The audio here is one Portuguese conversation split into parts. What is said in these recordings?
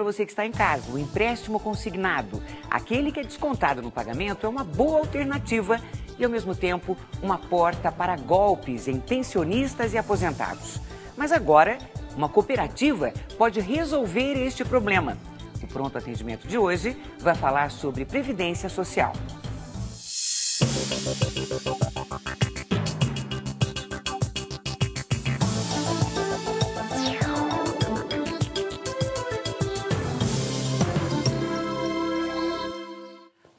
para você que está em casa, o empréstimo consignado. Aquele que é descontado no pagamento é uma boa alternativa e, ao mesmo tempo, uma porta para golpes em pensionistas e aposentados. Mas agora, uma cooperativa pode resolver este problema. O Pronto Atendimento de hoje vai falar sobre previdência social.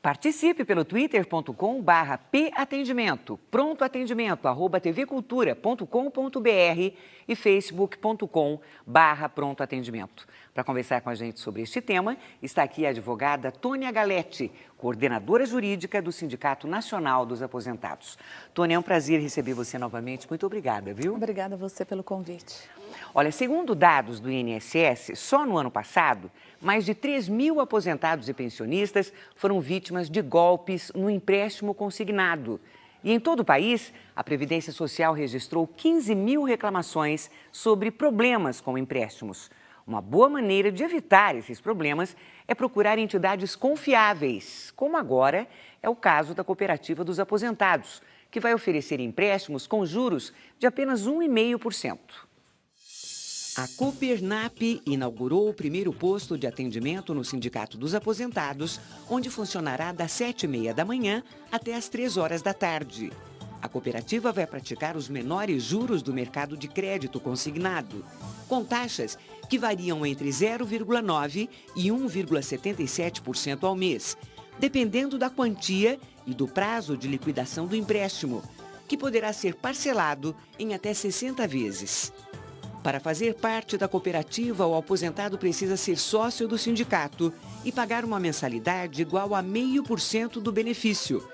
Participe pelo twitter.com/patendimento, prontoatendimento, @tvcultura.com.br e facebook.com/prontoatendimento. Para conversar com a gente sobre este tema, está aqui a advogada Tônia Galetti, coordenadora jurídica do Sindicato Nacional dos Aposentados. Tônia, é um prazer receber você novamente. Muito obrigada, viu? Obrigada a você pelo convite. Olha, segundo dados do INSS, só no ano passado, mais de 3.000 aposentados e pensionistas foram vítimas de golpes no empréstimo consignado. E em todo o país, a Previdência Social registrou 15.000 reclamações sobre problemas com empréstimos. Uma boa maneira de evitar esses problemas é procurar entidades confiáveis, como agora é o caso da Cooperativa dos Aposentados, que vai oferecer empréstimos com juros de apenas 1,5%. A Coopernap inaugurou o primeiro posto de atendimento no Sindicato dos Aposentados, onde funcionará das 7h30 da manhã até as 3 horas da tarde. A cooperativa vai praticar os menores juros do mercado de crédito consignado, com taxas que variam entre 0,9% e 1,77% ao mês, dependendo da quantia e do prazo de liquidação do empréstimo, que poderá ser parcelado em até 60 vezes. Para fazer parte da cooperativa, o aposentado precisa ser sócio do sindicato e pagar uma mensalidade igual a 0,5% do benefício.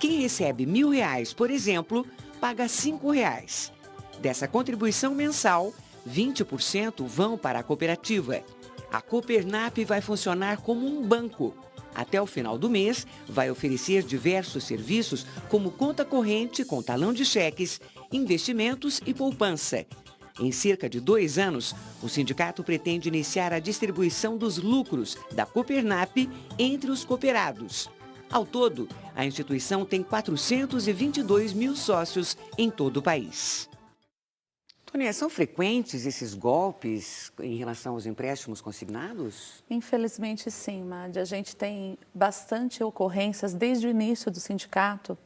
Quem recebe R$1.000, por exemplo, paga R$5. Dessa contribuição mensal, 20% vão para a cooperativa. A Coopernap vai funcionar como um banco. Até o final do mês, vai oferecer diversos serviços como conta corrente com talão de cheques, investimentos e poupança. Em cerca de 2 anos, o sindicato pretende iniciar a distribuição dos lucros da Coopernap entre os cooperados. Ao todo, a instituição tem 422.000 sócios em todo o país. Tônia, são frequentes esses golpes em relação aos empréstimos consignados? Infelizmente, sim, Madi. A gente tem bastante ocorrências desde o início do sindicato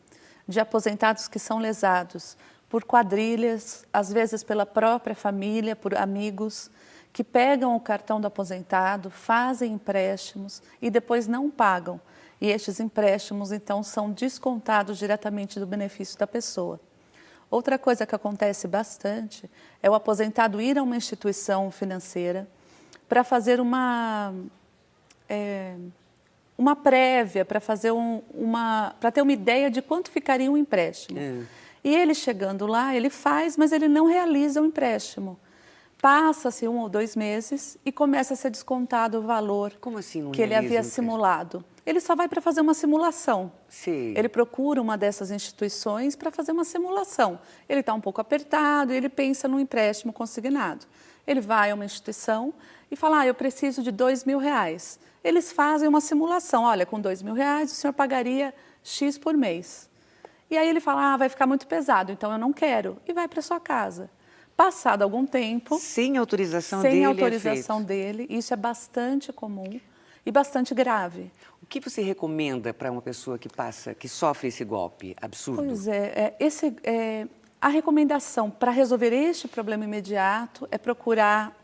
de aposentados que são lesados por quadrilhas, às vezes pela própria família, por amigos, que pegam o cartão do aposentado, fazem empréstimos e depois não pagam. E estes empréstimos, então, são descontados diretamente do benefício da pessoa. Outra coisa que acontece bastante é o aposentado ir a uma instituição financeira para fazer uma prévia, para fazer para ter uma ideia de quanto ficaria um empréstimo. E ele chegando lá, ele faz, mas ele não realiza o empréstimo. Passa-se 1 ou 2 meses e começa a ser descontado o valor que ele havia simulado. Ele só vai para fazer uma simulação. Sim. Ele procura uma dessas instituições para fazer uma simulação. Ele está um pouco apertado e ele pensa no empréstimo consignado. Ele vai a uma instituição e fala, eu preciso de R$2.000. Eles fazem uma simulação, olha, com R$2.000 o senhor pagaria X por mês. E aí ele fala, vai ficar muito pesado, então eu não quero. E vai para sua casa. Passado algum tempo... Sem autorização dele, isso é bastante comum e bastante grave. O que você recomenda para uma pessoa que sofre esse golpe absurdo? Pois a recomendação para resolver este problema imediato é procurar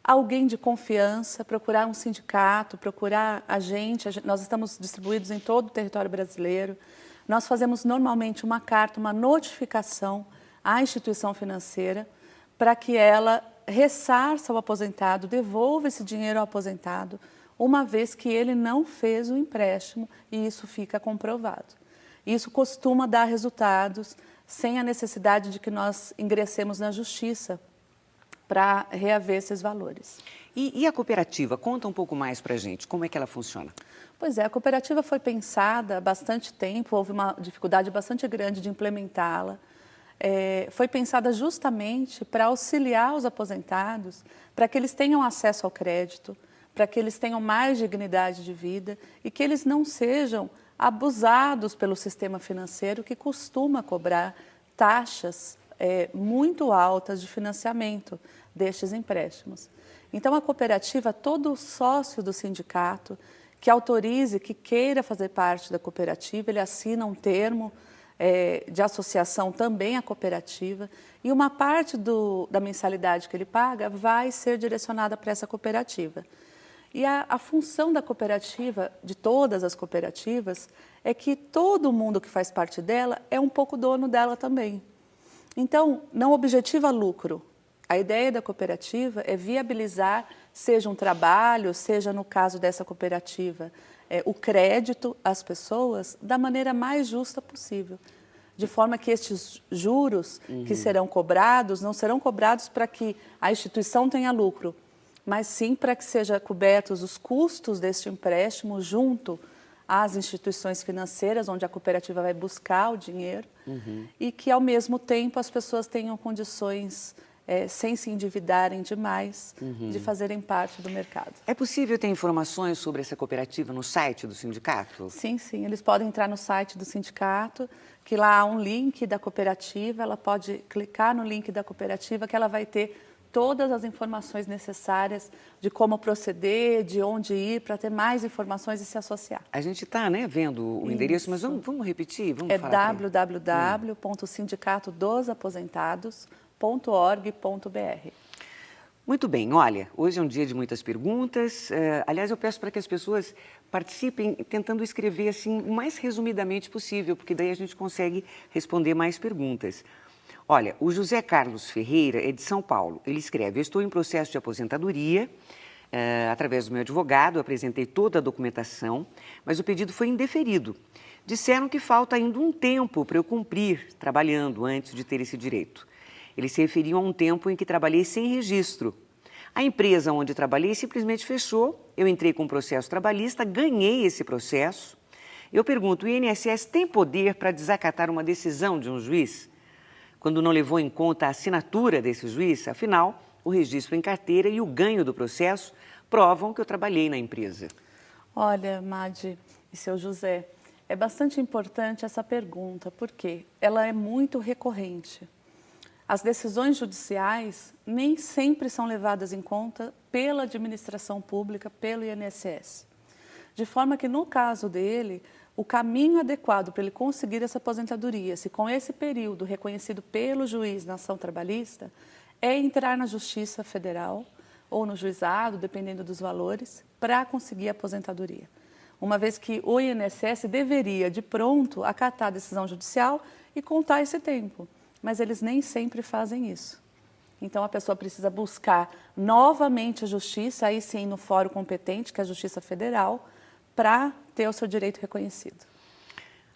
alguém de confiança, procurar um sindicato, procurar a gente. Nós estamos distribuídos em todo o território brasileiro. Nós fazemos normalmente uma carta, uma notificação à instituição financeira para que ela ressarça o aposentado, devolva esse dinheiro ao aposentado, uma vez que ele não fez o empréstimo e isso fica comprovado. Isso costuma dar resultados sem a necessidade de que nós ingressemos na justiça para reaver esses valores. E a cooperativa? Conta um pouco mais para a gente, como é que ela funciona? Pois é, a cooperativa foi pensada há bastante tempo, houve uma dificuldade bastante grande de implementá-la. Foi pensada justamente para auxiliar os aposentados, para que eles tenham acesso ao crédito, para que eles tenham mais dignidade de vida e que eles não sejam abusados pelo sistema financeiro que costuma cobrar taxas muito altas de financiamento destes empréstimos. Então, a cooperativa, todo sócio do sindicato que autorize, que queira fazer parte da cooperativa, ele assina um termo de associação também à cooperativa e uma parte da mensalidade que ele paga vai ser direcionada para essa cooperativa. E a função da cooperativa, de todas as cooperativas, é que todo mundo que faz parte dela é um pouco dono dela também. Então, não objetiva lucro. A ideia da cooperativa é viabilizar, seja um trabalho, seja no caso dessa cooperativa, o crédito às pessoas da maneira mais justa possível. De forma que estes juros que serão cobrados, não serão cobrados para que a instituição tenha lucro, mas sim para que sejam cobertos os custos deste empréstimo junto às instituições financeiras, onde a cooperativa vai buscar o dinheiro, e que, ao mesmo tempo, as pessoas tenham condições, sem se endividarem demais, de fazerem parte do mercado. É possível ter informações sobre essa cooperativa no site do sindicato? Sim, sim. Eles podem entrar no site do sindicato, que lá há um link da cooperativa, ela pode clicar no link da cooperativa, que ela vai ter todas as informações necessárias de como proceder, de onde ir, para ter mais informações e se associar. A gente está, né, vendo o endereço, mas vamos repetir? Vamos falar www.sindicato-dos-aposentados.org.br. Muito bem, olha, hoje é um dia de muitas perguntas. Aliás, eu peço para que as pessoas participem tentando escrever assim o mais resumidamente possível, porque daí a gente consegue responder mais perguntas. Olha, o José Carlos Ferreira é de São Paulo. Ele escreve: eu estou em processo de aposentadoria, através do meu advogado, apresentei toda a documentação, mas o pedido foi indeferido. Disseram que falta ainda um tempo para eu cumprir trabalhando antes de ter esse direito. Eles se referiam a um tempo em que trabalhei sem registro. A empresa onde trabalhei simplesmente fechou, eu entrei com um processo trabalhista, ganhei esse processo. Eu pergunto, o INSS tem poder para desacatar uma decisão de um juiz, quando não levou em conta a assinatura desse juiz? Afinal, o registro em carteira e o ganho do processo provam que eu trabalhei na empresa. Olha, Madi e seu José, é bastante importante essa pergunta, porque ela é muito recorrente. As decisões judiciais nem sempre são levadas em conta pela administração pública, pelo INSS. De forma que, no caso dele, o caminho adequado para ele conseguir essa aposentadoria, se com esse período reconhecido pelo juiz na ação trabalhista, é entrar na Justiça Federal ou no juizado, dependendo dos valores, para conseguir a aposentadoria. Uma vez que o INSS deveria, de pronto, acatar a decisão judicial e contar esse tempo, mas eles nem sempre fazem isso. Então, a pessoa precisa buscar novamente a Justiça, aí sim no fórum competente, que é a Justiça Federal, para ter o seu direito reconhecido.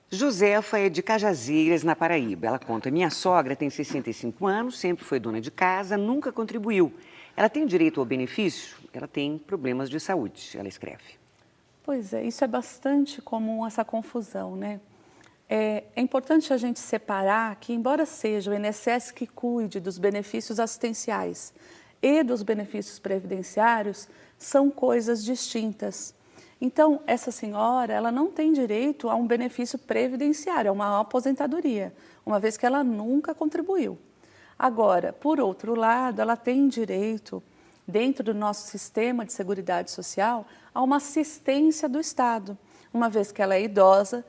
Josefa é de Cajazeiras, na Paraíba. Ela conta: minha sogra tem 65 anos, sempre foi dona de casa, nunca contribuiu. Ela tem direito ao benefício? Ela tem problemas de saúde, ela escreve. Pois é, isso é bastante comum, essa confusão, né? É importante a gente separar que, embora seja o INSS que cuide dos benefícios assistenciais e dos benefícios previdenciários, são coisas distintas. Então, essa senhora, ela não tem direito a um benefício previdenciário, a uma aposentadoria, uma vez que ela nunca contribuiu. Agora, por outro lado, ela tem direito, dentro do nosso sistema de seguridade social, a uma assistência do Estado, uma vez que ela é idosa,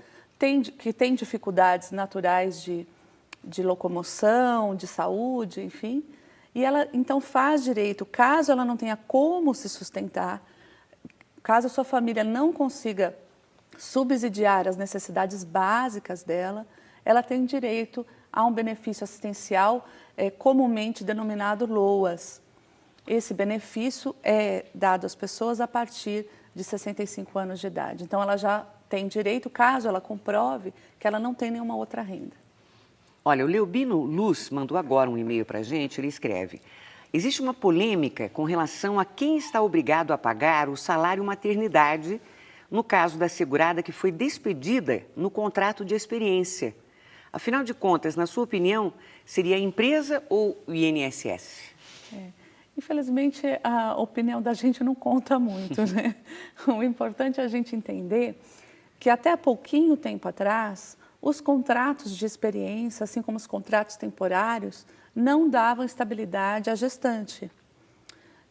que tem dificuldades naturais de locomoção, de saúde, enfim, e ela então faz direito, caso ela não tenha como se sustentar, caso a sua família não consiga subsidiar as necessidades básicas dela, ela tem direito a um benefício assistencial comumente denominado LOAS. Esse benefício é dado às pessoas a partir de 65 anos de idade. Então, ela já tem direito, caso ela comprove, que ela não tem nenhuma outra renda. Olha, o Leobino Luz mandou agora um e-mail para a gente, ele escreve: existe uma polêmica com relação a quem está obrigado a pagar o salário maternidade no caso da segurada que foi despedida no contrato de experiência. Afinal de contas, na sua opinião, seria a empresa ou o INSS? Infelizmente, a opinião da gente não conta muito, né? O importante é a gente entender que até há pouquinho tempo atrás, os contratos de experiência, assim como os contratos temporários, não davam estabilidade à gestante.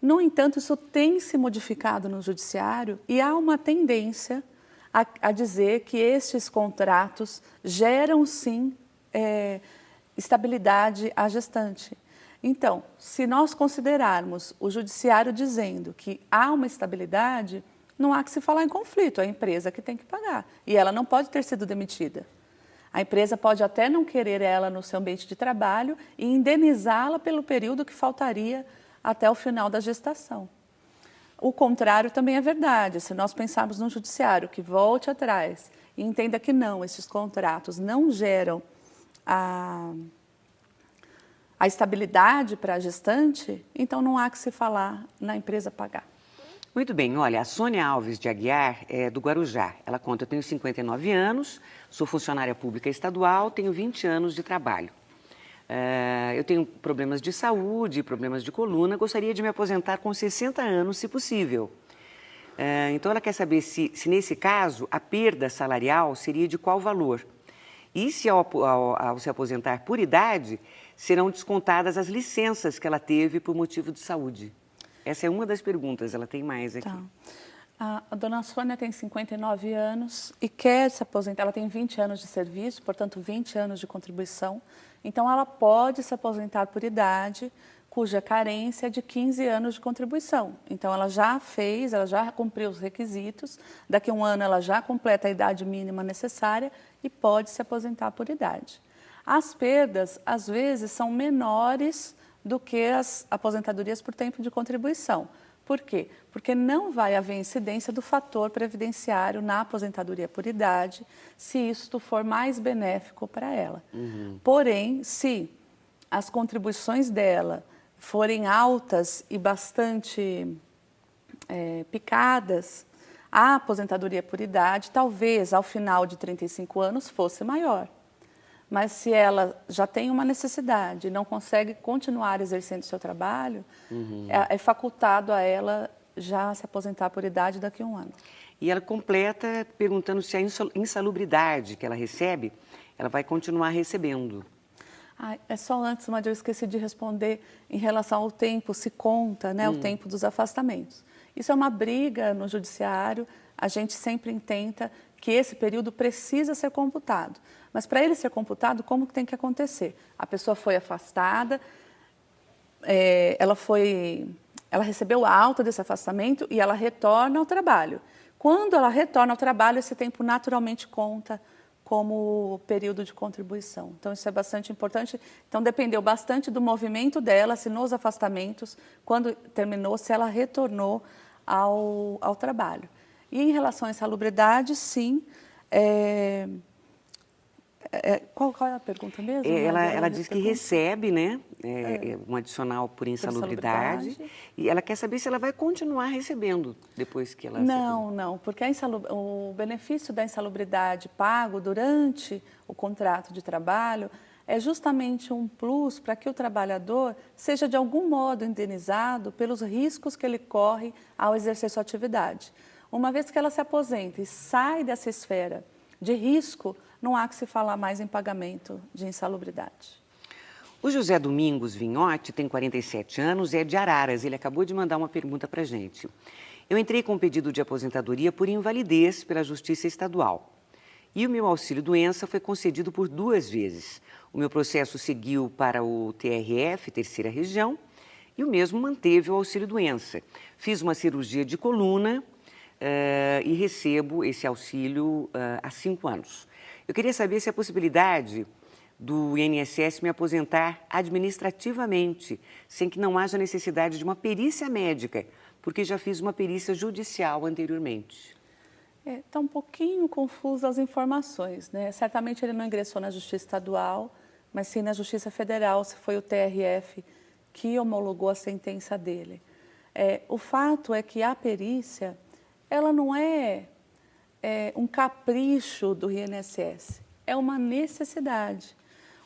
No entanto, isso tem se modificado no judiciário e há uma tendência a dizer que estes contratos geram, sim, estabilidade à gestante. Então, se nós considerarmos o judiciário dizendo que há uma estabilidade, não há que se falar em conflito, é a empresa que tem que pagar. E ela não pode ter sido demitida. A empresa pode até não querer ela no seu ambiente de trabalho e indenizá-la pelo período que faltaria até o final da gestação. O contrário também é verdade. Se nós pensarmos no judiciário que volte atrás e entenda que não, esses contratos não geram a estabilidade para a gestante, então não há que se falar na empresa pagar. Muito bem, olha, a Sônia Alves de Aguiar é do Guarujá. Ela conta, eu tenho 59 anos, sou funcionária pública estadual, tenho 20 anos de trabalho. Eu tenho problemas de saúde, problemas de coluna, gostaria de me aposentar com 60 anos, se possível. Então ela quer saber se nesse caso a perda salarial seria de qual valor. E se ao se aposentar por idade, serão descontadas as licenças que ela teve por motivo de saúde. Essa é uma das perguntas, ela tem mais aqui. Tá. A dona Sônia tem 59 anos e quer se aposentar. Ela tem 20 anos de serviço, portanto 20 anos de contribuição. Então ela pode se aposentar por idade, cuja carência é de 15 anos de contribuição. Então ela já fez, ela já cumpriu os requisitos, daqui a um ano ela já completa a idade mínima necessária e pode se aposentar por idade. As perdas, às vezes, são menores do que as aposentadorias por tempo de contribuição. Por quê? Porque não vai haver incidência do fator previdenciário na aposentadoria por idade, se isto for mais benéfico para ela. Porém, se as contribuições dela forem altas e bastante picadas, a aposentadoria por idade, talvez ao final de 35 anos, fosse maior. Mas se ela já tem uma necessidade e não consegue continuar exercendo seu trabalho, é facultado a ela já se aposentar por idade daqui a um ano. E ela completa perguntando se a insalubridade que ela recebe, ela vai continuar recebendo. É só antes, mas eu esqueci de responder em relação ao tempo, se conta, né, o tempo dos afastamentos. Isso é uma briga no judiciário, a gente sempre tenta que esse período precisa ser computado. Mas para ele ser computado, como que tem que acontecer? A pessoa foi afastada, ela recebeu a alta desse afastamento e ela retorna ao trabalho. Quando ela retorna ao trabalho, esse tempo naturalmente conta como período de contribuição. Então, isso é bastante importante. Então, dependeu bastante do movimento dela, se nos afastamentos, quando terminou, se ela retornou ao trabalho. E em relação à insalubridade, sim. Qual é a pergunta mesmo? Ela diz que recebe, né, um adicional por insalubridade, e ela quer saber se ela vai continuar recebendo depois que ela... Não, porque o benefício da insalubridade pago durante o contrato de trabalho é justamente um plus para que o trabalhador seja de algum modo indenizado pelos riscos que ele corre ao exercer sua atividade. Uma vez que ela se aposenta e sai dessa esfera de risco, não há que se falar mais em pagamento de insalubridade. O José Domingos Vinhote tem 47 anos, é de Araras. Ele acabou de mandar uma pergunta para a gente. Eu entrei com um pedido de aposentadoria por invalidez pela Justiça Estadual. E o meu auxílio-doença foi concedido por 2 vezes. O meu processo seguiu para o TRF, terceira região, e o mesmo manteve o auxílio-doença. Fiz uma cirurgia de coluna e recebo esse auxílio há 5 anos. Eu queria saber se a possibilidade do INSS me aposentar administrativamente, sem que não haja necessidade de uma perícia médica, porque já fiz uma perícia judicial anteriormente. Está um pouquinho confuso as informações, né? Certamente ele não ingressou na Justiça Estadual, mas sim na Justiça Federal, se foi o TRF que homologou a sentença dele. O fato é que a perícia, ela não é um capricho do INSS, é uma necessidade.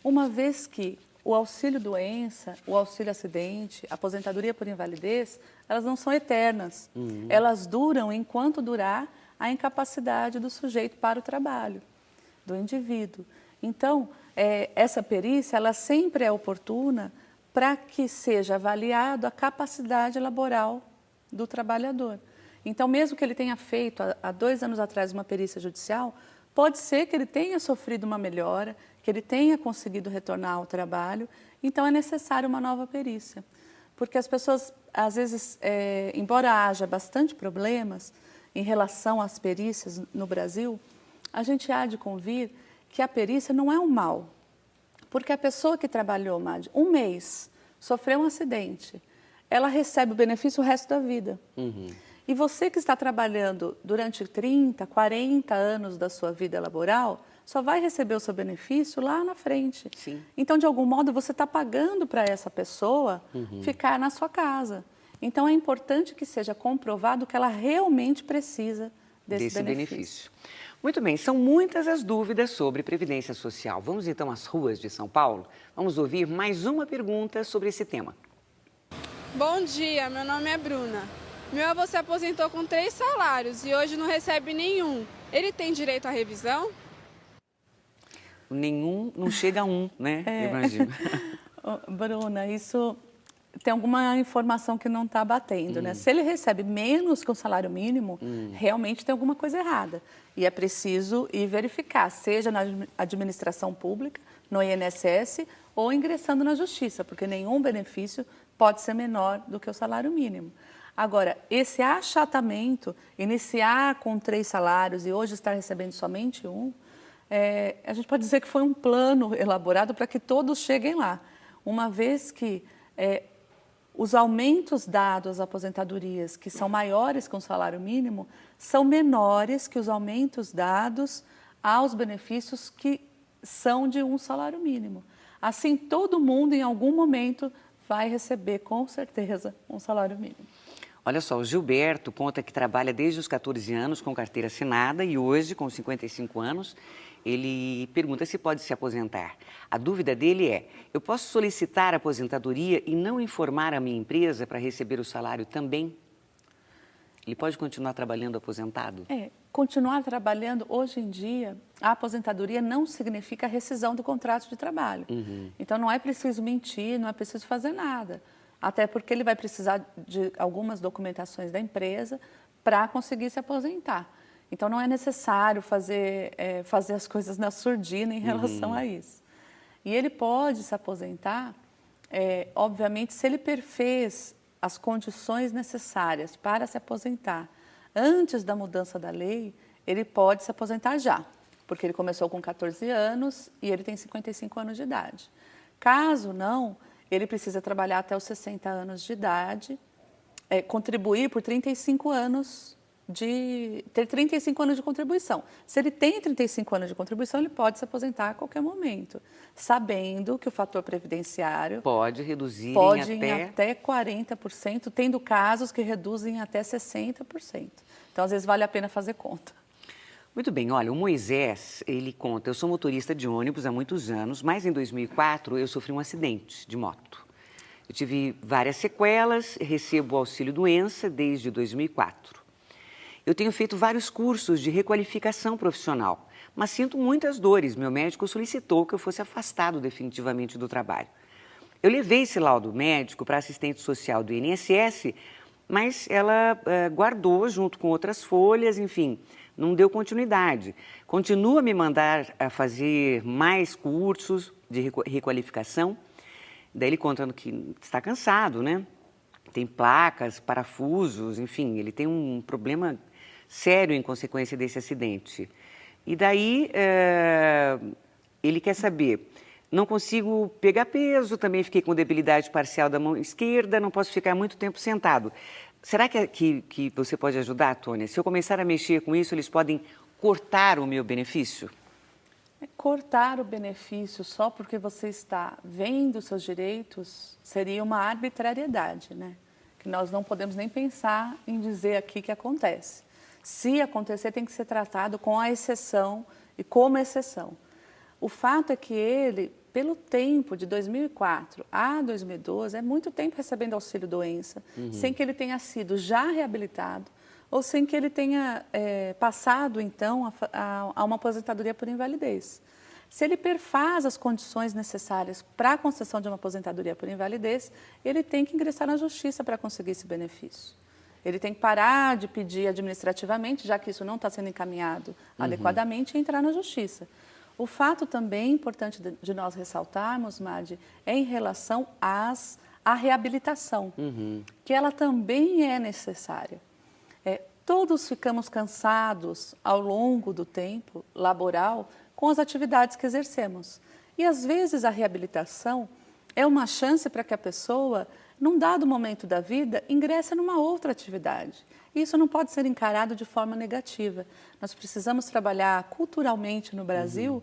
Uma vez que o auxílio-doença, o auxílio-acidente, a aposentadoria por invalidez, elas não são eternas. Elas duram enquanto durar a incapacidade do sujeito para o trabalho, do indivíduo. Então, essa perícia, ela sempre é oportuna para que seja avaliado a capacidade laboral do trabalhador. Então, mesmo que ele tenha feito, há 2 anos atrás, uma perícia judicial, pode ser que ele tenha sofrido uma melhora, que ele tenha conseguido retornar ao trabalho, então é necessário uma nova perícia. Porque as pessoas, às vezes, embora haja bastante problemas em relação às perícias no Brasil, a gente há de convir que a perícia não é um mal. Porque a pessoa que trabalhou um mês, sofreu um acidente, ela recebe o benefício o resto da vida. E você que está trabalhando durante 30, 40 anos da sua vida laboral, só vai receber o seu benefício lá na frente. Sim. Então, de algum modo, você está pagando para essa pessoa ficar na sua casa. Então, é importante que seja comprovado que ela realmente precisa desse benefício. Muito bem, são muitas as dúvidas sobre Previdência Social. Vamos então às ruas de São Paulo? Vamos ouvir mais uma pergunta sobre esse tema. Bom dia, meu nome é Bruna. Meu avô se aposentou com 3 salários e hoje não recebe nenhum. Ele tem direito à revisão? Nenhum, não chega a um, né? Imagino. Bruna, isso tem alguma informação que não está batendo, né? Se ele recebe menos que o salário mínimo, realmente tem alguma coisa errada. E é preciso ir verificar, seja na administração pública, no INSS, ou ingressando na justiça, porque nenhum benefício pode ser menor do que o salário mínimo. Agora, esse achatamento, iniciar com 3 salários e hoje estar recebendo somente um, a gente pode dizer que foi um plano elaborado para que todos cheguem lá. Uma vez que os aumentos dados às aposentadorias, que são maiores que um salário mínimo, são menores que os aumentos dados aos benefícios que são de um salário mínimo. Assim, todo mundo, em algum momento, vai receber, com certeza, um salário mínimo. Olha só, o Gilberto conta que trabalha desde os 14 anos com carteira assinada e hoje, com 55 anos, ele pergunta se pode se aposentar. A dúvida dele é: eu posso solicitar aposentadoria e não informar a minha empresa para receber o salário também? Ele pode continuar trabalhando aposentado? Continuar trabalhando, hoje em dia, a aposentadoria não significa a rescisão do contrato de trabalho. Então, não é preciso mentir, não é preciso fazer nada. Até porque ele vai precisar de algumas documentações da empresa para conseguir se aposentar. Então, não é necessário fazer as coisas na surdina em relação a isso. E ele pode se aposentar, obviamente, se ele perfez as condições necessárias para se aposentar antes da mudança da lei, ele pode se aposentar já, porque ele começou com 14 anos e ele tem 55 anos de idade. Caso não, ele precisa trabalhar até os 60 anos de idade, contribuir por 35 anos, ter 35 anos de contribuição. Se ele tem 35 anos de contribuição, ele pode se aposentar a qualquer momento, sabendo que o fator previdenciário pode reduzir em até 40%, tendo casos que reduzem até 60%. Então, às vezes, vale a pena fazer conta. Muito bem, olha, o Moisés, ele conta: eu sou motorista de ônibus há muitos anos, mas em 2004 eu sofri um acidente de moto. Eu tive várias sequelas, recebo auxílio-doença desde 2004. Eu tenho feito vários cursos de requalificação profissional, mas sinto muitas dores. Meu médico solicitou que eu fosse afastado definitivamente do trabalho. Eu levei esse laudo médico para a assistente social do INSS, mas ela guardou junto com outras folhas, enfim, não deu continuidade. Continua a me mandar a fazer mais cursos de requalificação. Daí ele contando que está cansado, né? Tem placas, parafusos, enfim, ele tem um problema sério em consequência desse acidente. E daí ele quer saber: não consigo pegar peso, também fiquei com debilidade parcial da mão esquerda, não posso ficar muito tempo sentado. Será que você pode ajudar, Tônia? Se eu começar a mexer com isso, eles podem cortar o meu benefício? Cortar o benefício só porque você está vendo seus direitos seria uma arbitrariedade, né? Que nós não podemos nem pensar em dizer aqui que acontece. Se acontecer, tem que ser tratado com a exceção e como exceção. O fato é que ele pelo tempo de 2004 a 2012, é muito tempo recebendo auxílio-doença, sem que ele tenha sido já reabilitado ou sem que ele tenha passado, então, a uma aposentadoria por invalidez. Se ele perfaz as condições necessárias para a concessão de uma aposentadoria por invalidez, ele tem que ingressar na justiça para conseguir esse benefício. Ele tem que parar de pedir administrativamente, já que isso não está sendo encaminhado adequadamente, e entrar na justiça. O fato também importante de nós ressaltarmos, Madi, é em relação à reabilitação, que ela também é necessária. Todos ficamos cansados ao longo do tempo laboral com as atividades que exercemos. E, às vezes, a reabilitação é uma chance para que a pessoa, num dado momento da vida, ingresse numa outra atividade. E isso não pode ser encarado de forma negativa. Nós precisamos trabalhar culturalmente no Brasil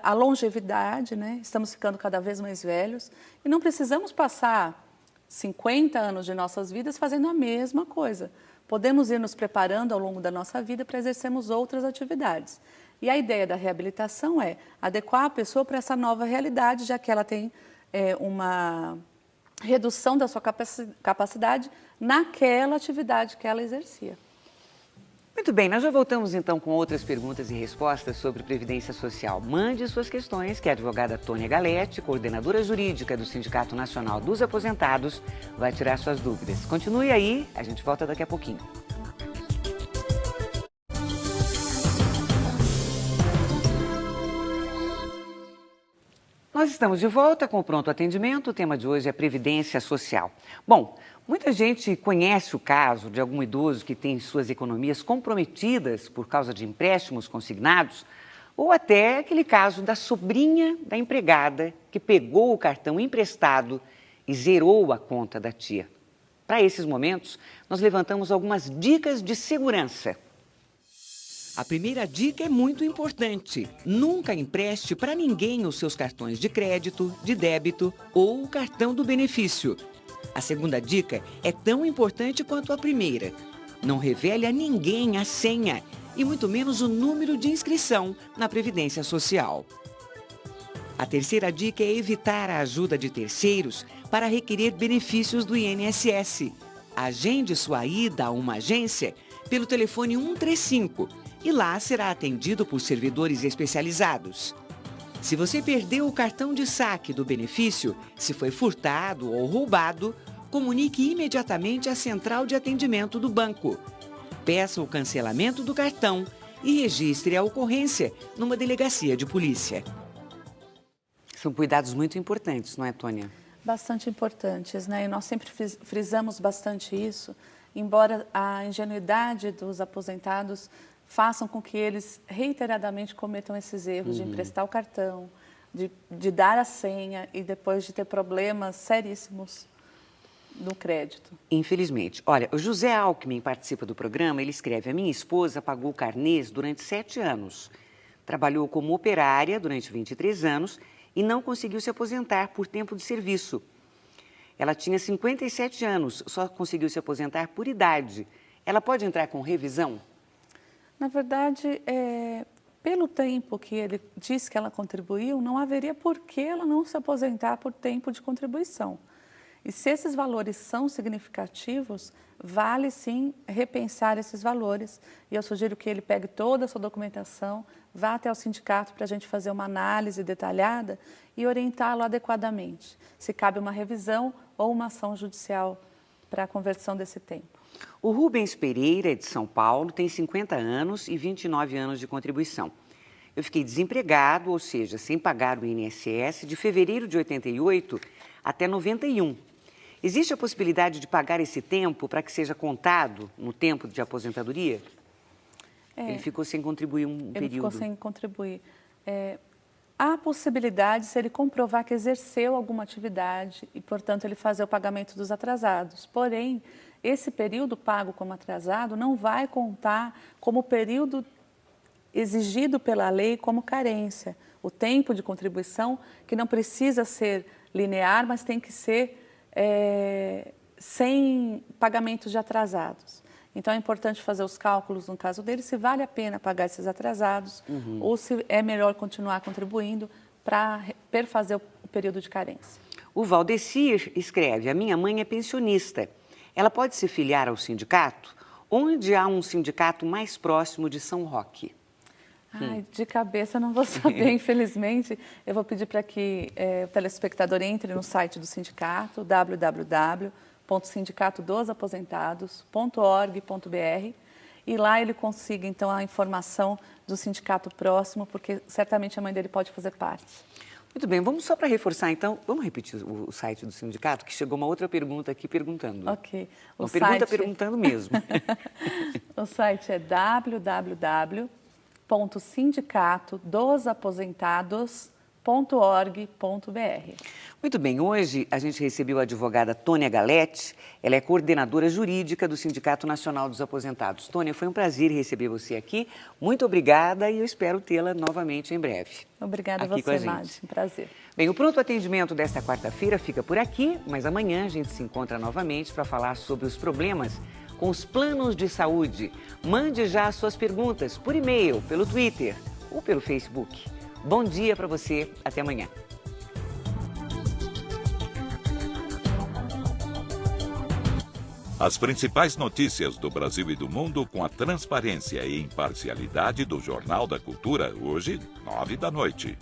a longevidade, né? Estamos ficando cada vez mais velhos e não precisamos passar 50 anos de nossas vidas fazendo a mesma coisa. Podemos ir nos preparando ao longo da nossa vida para exercermos outras atividades. E a ideia da reabilitação é adequar a pessoa para essa nova realidade, já que ela tem uma redução da sua capacidade naquela atividade que ela exercia. Muito bem, nós já voltamos então com outras perguntas e respostas sobre Previdência Social. Mande suas questões, que a advogada Tônia Galete, coordenadora jurídica do Sindicato Nacional dos Aposentados, vai tirar suas dúvidas. Continue aí, a gente volta daqui a pouquinho. Nós estamos de volta com o Pronto Atendimento. O tema de hoje é Previdência Social. Bom, muita gente conhece o caso de algum idoso que tem suas economias comprometidas por causa de empréstimos consignados, ou até aquele caso da sobrinha da empregada que pegou o cartão emprestado e zerou a conta da tia. Para esses momentos, nós levantamos algumas dicas de segurança. A primeira dica é muito importante. Nunca empreste para ninguém os seus cartões de crédito, de débito ou o cartão do benefício. A segunda dica é tão importante quanto a primeira. Não revele a ninguém a senha e muito menos o número de inscrição na Previdência Social. A terceira dica é evitar a ajuda de terceiros para requerer benefícios do INSS. Agende sua ida a uma agência pelo telefone 135 e lá será atendido por servidores especializados. Se você perdeu o cartão de saque do benefício, se foi furtado ou roubado, comunique imediatamente à central de atendimento do banco. Peça o cancelamento do cartão e registre a ocorrência numa delegacia de polícia. São cuidados muito importantes, não é, Tônia? Bastante importantes, né? E nós sempre frisamos bastante isso, embora a ingenuidade dos aposentados façam com que eles reiteradamente cometam esses erros de emprestar o cartão, de dar a senha e depois de ter problemas seríssimos no crédito. Infelizmente. Olha, o José Alckmin participa do programa, ele escreve: a minha esposa pagou carnês durante 7 anos. Trabalhou como operária durante 23 anos e não conseguiu se aposentar por tempo de serviço. Ela tinha 57 anos, só conseguiu se aposentar por idade. Ela pode entrar com revisão? Na verdade, pelo tempo que ele disse que ela contribuiu, não haveria por que ela não se aposentar por tempo de contribuição. E se esses valores são significativos, vale sim repensar esses valores. E eu sugiro que ele pegue toda a sua documentação, vá até o sindicato para a gente fazer uma análise detalhada e orientá-lo adequadamente, se cabe uma revisão ou uma ação judicial para a conversão desse tempo. O Rubens Pereira, de São Paulo, tem 50 anos e 29 anos de contribuição. Eu fiquei desempregado, ou seja, sem pagar o INSS, de fevereiro de 88 até 91. Existe a possibilidade de pagar esse tempo para que seja contado no tempo de aposentadoria? Ele ficou sem contribuir um período. Ele ficou sem contribuir. Há possibilidade, se ele comprovar que exerceu alguma atividade e, portanto, ele fazer o pagamento dos atrasados. Porém, esse período pago como atrasado não vai contar como período exigido pela lei como carência. O tempo de contribuição, que não precisa ser linear, mas tem que ser sem pagamentos de atrasados. Então, é importante fazer os cálculos, no caso dele, se vale a pena pagar esses atrasados ou se é melhor continuar contribuindo para perfazer o período de carência. O Valdecir escreve: a minha mãe é pensionista. Ela pode se filiar ao sindicato? Onde há um sindicato mais próximo de São Roque? Ai, de cabeça eu não vou saber, infelizmente. Eu vou pedir para que o telespectador entre no site do sindicato, www.sindicatodosaposentados.org.br, e lá ele consiga, então, a informação do sindicato próximo, porque certamente a mãe dele pode fazer parte. Muito bem, vamos só para reforçar, então, vamos repetir o site do sindicato, que chegou uma outra pergunta aqui perguntando. Ok. Uma pergunta perguntando mesmo. O site é www.sindicatodosaposentados.org.br. Muito bem, hoje a gente recebeu a advogada Tônia Galete, ela é coordenadora jurídica do Sindicato Nacional dos Aposentados. Tônia, foi um prazer receber você aqui, muito obrigada e eu espero tê-la novamente em breve. Obrigada a você, Madi, um prazer. Bem, o Pronto Atendimento desta quarta-feira fica por aqui, mas amanhã a gente se encontra novamente para falar sobre os problemas com os planos de saúde. Mande já as suas perguntas por e-mail, pelo Twitter ou pelo Facebook. Bom dia para você, até amanhã. As principais notícias do Brasil e do mundo com a transparência e imparcialidade do Jornal da Cultura, hoje, 9 da noite.